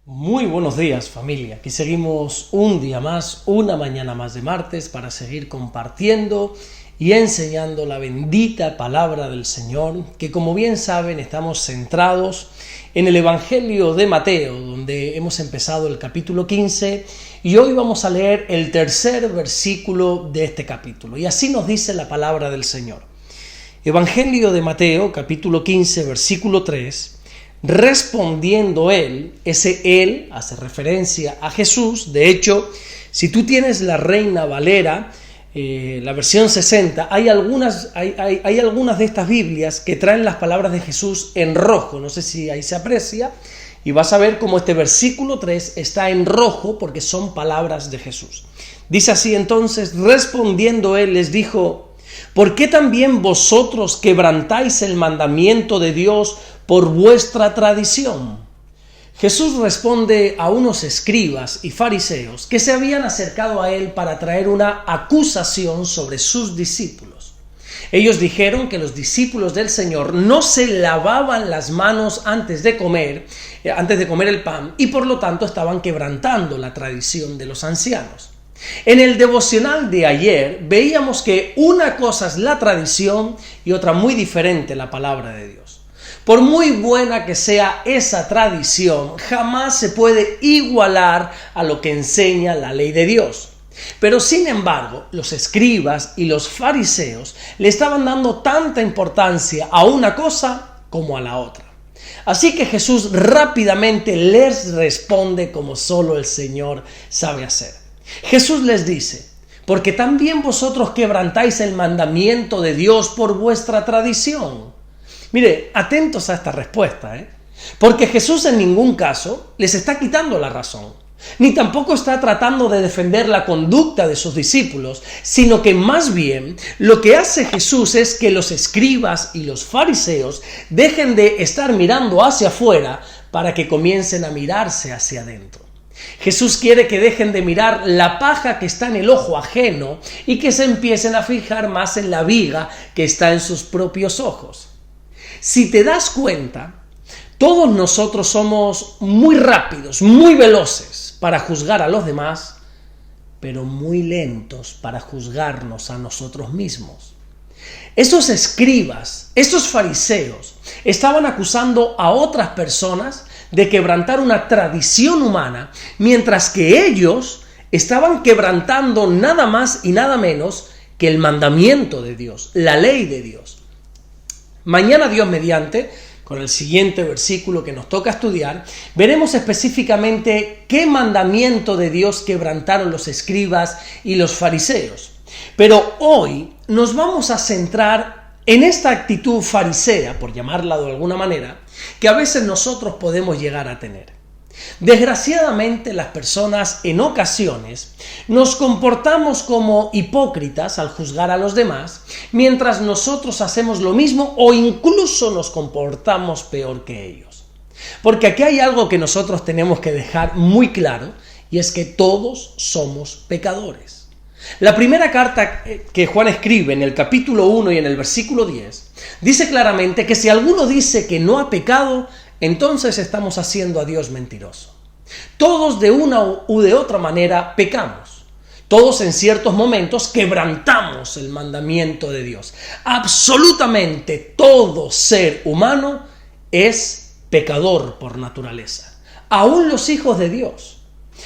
Muy buenos días, familia. Aquí seguimos un día más, una mañana más de martes para seguir compartiendo y enseñando la bendita palabra del Señor, que como bien saben estamos centrados en el Evangelio de Mateo, donde hemos empezado el capítulo 15 y hoy vamos a leer el tercer versículo de este capítulo. Y así nos dice la palabra del Señor. Evangelio de Mateo, capítulo 15, versículo 3. Respondiendo él, ese él hace referencia a Jesús. De hecho, si tú tienes la Reina Valera, la versión 60, hay algunas de estas Biblias que traen las palabras de Jesús en rojo. No sé si ahí se aprecia. Y vas a ver cómo este versículo 3 está en rojo porque son palabras de Jesús. Dice así entonces, respondiendo él les dijo: ¿por qué también vosotros quebrantáis el mandamiento de Dios por vuestra tradición? Jesús responde a unos escribas y fariseos que se habían acercado a él para traer una acusación sobre sus discípulos. Ellos dijeron que los discípulos del Señor no se lavaban las manos antes de comer el pan, y por lo tanto estaban quebrantando la tradición de los ancianos. En el devocional de ayer veíamos que una cosa es la tradición y otra muy diferente la palabra de Dios. Por muy buena que sea esa tradición, jamás se puede igualar a lo que enseña la ley de Dios. Pero sin embargo, los escribas y los fariseos le estaban dando tanta importancia a una cosa como a la otra. Así que Jesús rápidamente les responde como solo el Señor sabe hacer. Jesús les dice: porque también vosotros quebrantáis el mandamiento de Dios por vuestra tradición. Mire, atentos a esta respuesta, porque Jesús en ningún caso les está quitando la razón, ni tampoco está tratando de defender la conducta de sus discípulos, sino que más bien lo que hace Jesús es que los escribas y los fariseos dejen de estar mirando hacia afuera para que comiencen a mirarse hacia adentro. Jesús quiere que dejen de mirar la paja que está en el ojo ajeno y que se empiecen a fijar más en la viga que está en sus propios ojos. Si te das cuenta, todos nosotros somos muy rápidos, muy veloces para juzgar a los demás, pero muy lentos para juzgarnos a nosotros mismos. Estos escribas, estos fariseos, estaban acusando a otras personas de quebrantar una tradición humana, mientras que ellos estaban quebrantando nada más y nada menos que el mandamiento de Dios, la ley de Dios. Mañana, Dios mediante, con el siguiente versículo que nos toca estudiar, veremos específicamente qué mandamiento de Dios quebrantaron los escribas y los fariseos. Pero hoy nos vamos a centrar en esta actitud farisea, por llamarla de alguna manera, que a veces nosotros podemos llegar a tener. Desgraciadamente, las personas en ocasiones nos comportamos como hipócritas al juzgar a los demás, mientras nosotros hacemos lo mismo o incluso nos comportamos peor que ellos. Porque aquí hay algo que nosotros tenemos que dejar muy claro, y es que todos somos pecadores. La primera carta que Juan escribe en el capítulo 1 y en el versículo 10 dice claramente que si alguno dice que no ha pecado, entonces estamos haciendo a Dios mentiroso. Todos de una u de otra manera pecamos. Todos en ciertos momentos quebrantamos el mandamiento de Dios. Absolutamente todo ser humano es pecador por naturaleza. Aún los hijos de Dios.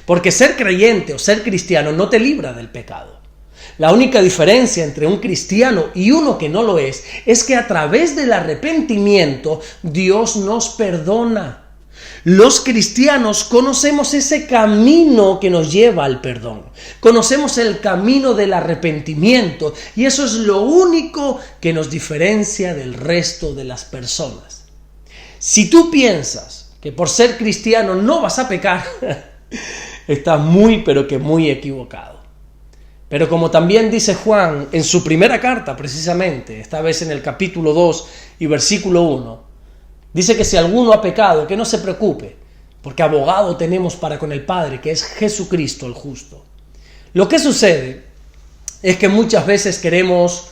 Porque ser creyente o ser cristiano no te libra del pecado. La única diferencia entre un cristiano y uno que no lo es que a través del arrepentimiento Dios nos perdona. Los cristianos conocemos ese camino que nos lleva al perdón. Conocemos el camino del arrepentimiento y eso es lo único que nos diferencia del resto de las personas. Si tú piensas que por ser cristiano no vas a pecar, estás muy pero que muy equivocado. Pero como también dice Juan en su primera carta precisamente, esta vez en el capítulo 2 y versículo 1, dice que si alguno ha pecado, que no se preocupe, porque abogado tenemos para con el Padre, que es Jesucristo el justo. Lo que sucede es que muchas veces queremos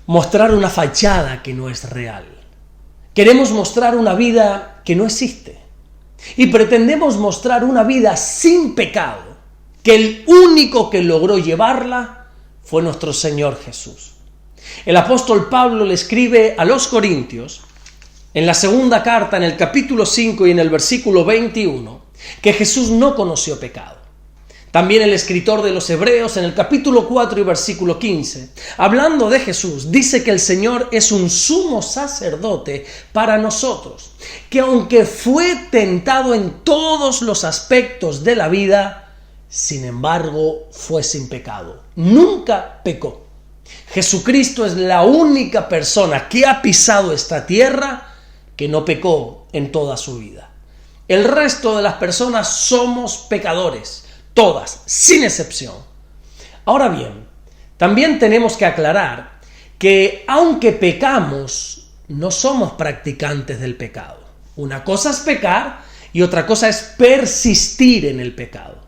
mostrar una fachada que no es real. Queremos mostrar una vida que no existe. y pretendemos mostrar una vida sin pecado, que el único que logró llevarla fue nuestro Señor Jesús. El apóstol Pablo le escribe a los Corintios, en la segunda carta, en el capítulo 5 y en el versículo 21, que Jesús no conoció pecado. También el escritor de los Hebreos, en el capítulo 4 y versículo 15, hablando de Jesús, dice que el Señor es un sumo sacerdote para nosotros, que aunque fue tentado en todos los aspectos de la vida, sin embargo fue sin pecado. Nunca pecó. Jesucristo es la única persona que ha pisado esta tierra que no pecó en toda su vida. El resto de las personas somos pecadores. Todas, sin excepción. Ahora bien, también tenemos que aclarar que aunque pecamos, no somos practicantes del pecado. Una cosa es pecar y otra cosa es persistir en el pecado.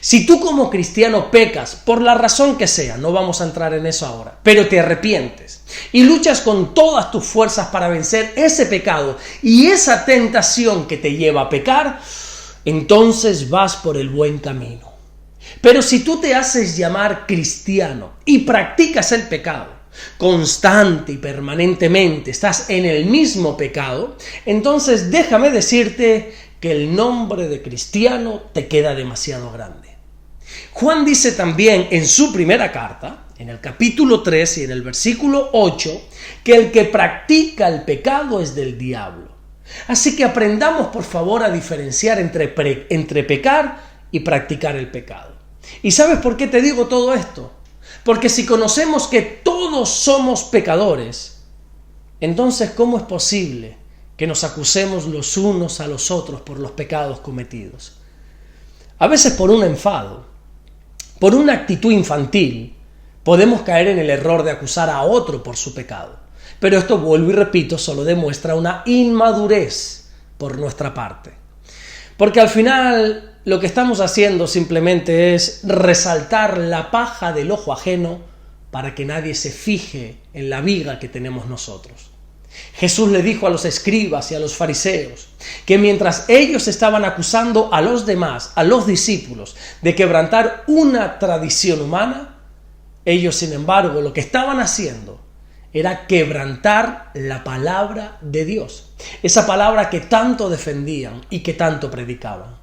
Si tú como cristiano pecas, por la razón que sea, no vamos a entrar en eso ahora, pero te arrepientes y luchas con todas tus fuerzas para vencer ese pecado y esa tentación que te lleva a pecar, entonces vas por el buen camino. Pero si tú te haces llamar cristiano y practicas el pecado, constante y permanentemente estás en el mismo pecado, entonces déjame decirte que el nombre de cristiano te queda demasiado grande. Juan dice también en su primera carta, en el capítulo 3 y en el versículo 8, que el que practica el pecado es del diablo. Así que aprendamos, por favor, a diferenciar entre pecar y practicar el pecado. ¿Y sabes por qué te digo todo esto? Porque si conocemos que todos somos pecadores, entonces ¿cómo es posible que nos acusemos los unos a los otros por los pecados cometidos? A veces por un enfado, por una actitud infantil, podemos caer en el error de acusar a otro por su pecado. Pero esto, vuelvo y repito, solo demuestra una inmadurez por nuestra parte. Porque al final lo que estamos haciendo simplemente es resaltar la paja del ojo ajeno para que nadie se fije en la viga que tenemos nosotros. Jesús le dijo a los escribas y a los fariseos que mientras ellos estaban acusando a los demás, a los discípulos, de quebrantar una tradición humana, ellos, sin embargo, lo que estaban haciendo era quebrantar la palabra de Dios, esa palabra que tanto defendían y que tanto predicaban.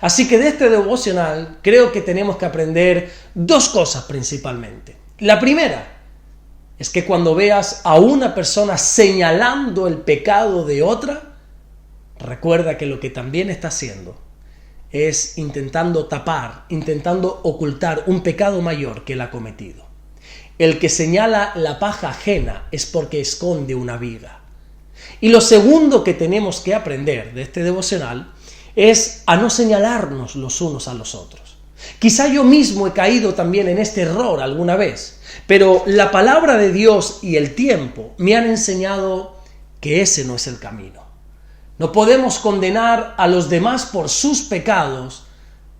Así que de este devocional creo que tenemos que aprender dos cosas principalmente. La primera es que cuando veas a una persona señalando el pecado de otra, recuerda que lo que también está haciendo es intentando tapar, intentando ocultar un pecado mayor que él ha cometido. El que señala la paja ajena es porque esconde una viga. Y lo segundo que tenemos que aprender de este devocional es a no señalarnos los unos a los otros. Quizá yo mismo he caído también en este error alguna vez, pero la palabra de Dios y el tiempo me han enseñado que ese no es el camino. No podemos condenar a los demás por sus pecados,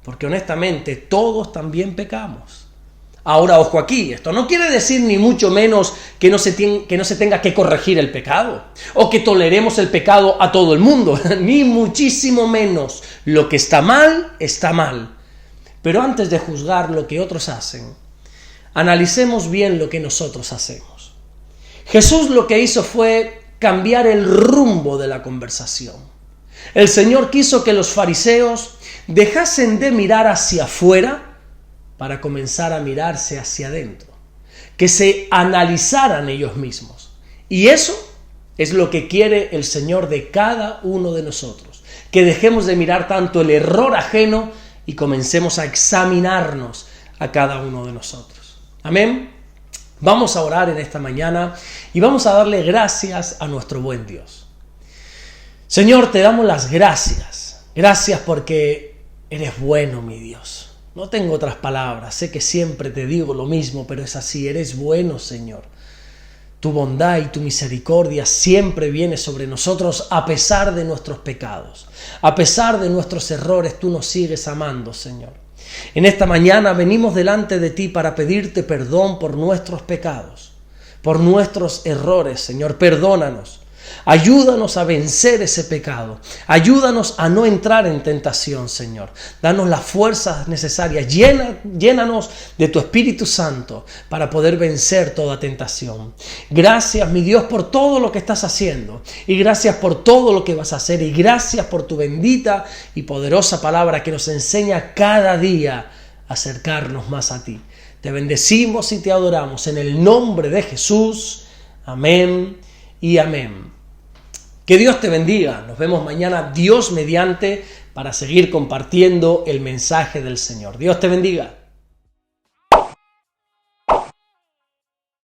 porque honestamente todos también pecamos. Ahora, ojo aquí, esto no quiere decir ni mucho menos que no se tenga que corregir el pecado, o que toleremos el pecado a todo el mundo, ni muchísimo menos. Lo que está mal, está mal. Pero antes de juzgar lo que otros hacen, analicemos bien lo que nosotros hacemos. Jesús lo que hizo fue cambiar el rumbo de la conversación. El Señor quiso que los fariseos dejasen de mirar hacia afuera para comenzar a mirarse hacia adentro, que se analizaran ellos mismos. Y eso es lo que quiere el Señor de cada uno de nosotros, que dejemos de mirar tanto el error ajeno y comencemos a examinarnos a cada uno de nosotros. Amén. Vamos a orar en esta mañana y vamos a darle gracias a nuestro buen Dios. Señor, te damos las gracias. Gracias porque eres bueno, mi Dios. No tengo otras palabras, sé que siempre te digo lo mismo, pero es así, eres bueno, Señor. Tu bondad y tu misericordia siempre viene sobre nosotros a pesar de nuestros pecados. A pesar de nuestros errores, tú nos sigues amando, Señor. En esta mañana venimos delante de ti para pedirte perdón por nuestros pecados, por nuestros errores, Señor. Perdónanos, Ayúdanos a vencer ese pecado. Ayúdanos a no entrar en tentación, Señor. Danos las fuerzas necesarias. Llénanos de tu Espíritu Santo para poder vencer toda tentación. Gracias, mi Dios, por todo lo que estás haciendo. Y gracias por todo lo que vas a hacer. Y gracias por tu bendita y poderosa palabra que nos enseña cada día a acercarnos más a ti. Te bendecimos y te adoramos en el nombre de Jesús. Amén y amén. Que Dios te bendiga. Nos vemos mañana, Dios mediante, para seguir compartiendo el mensaje del Señor. Dios te bendiga.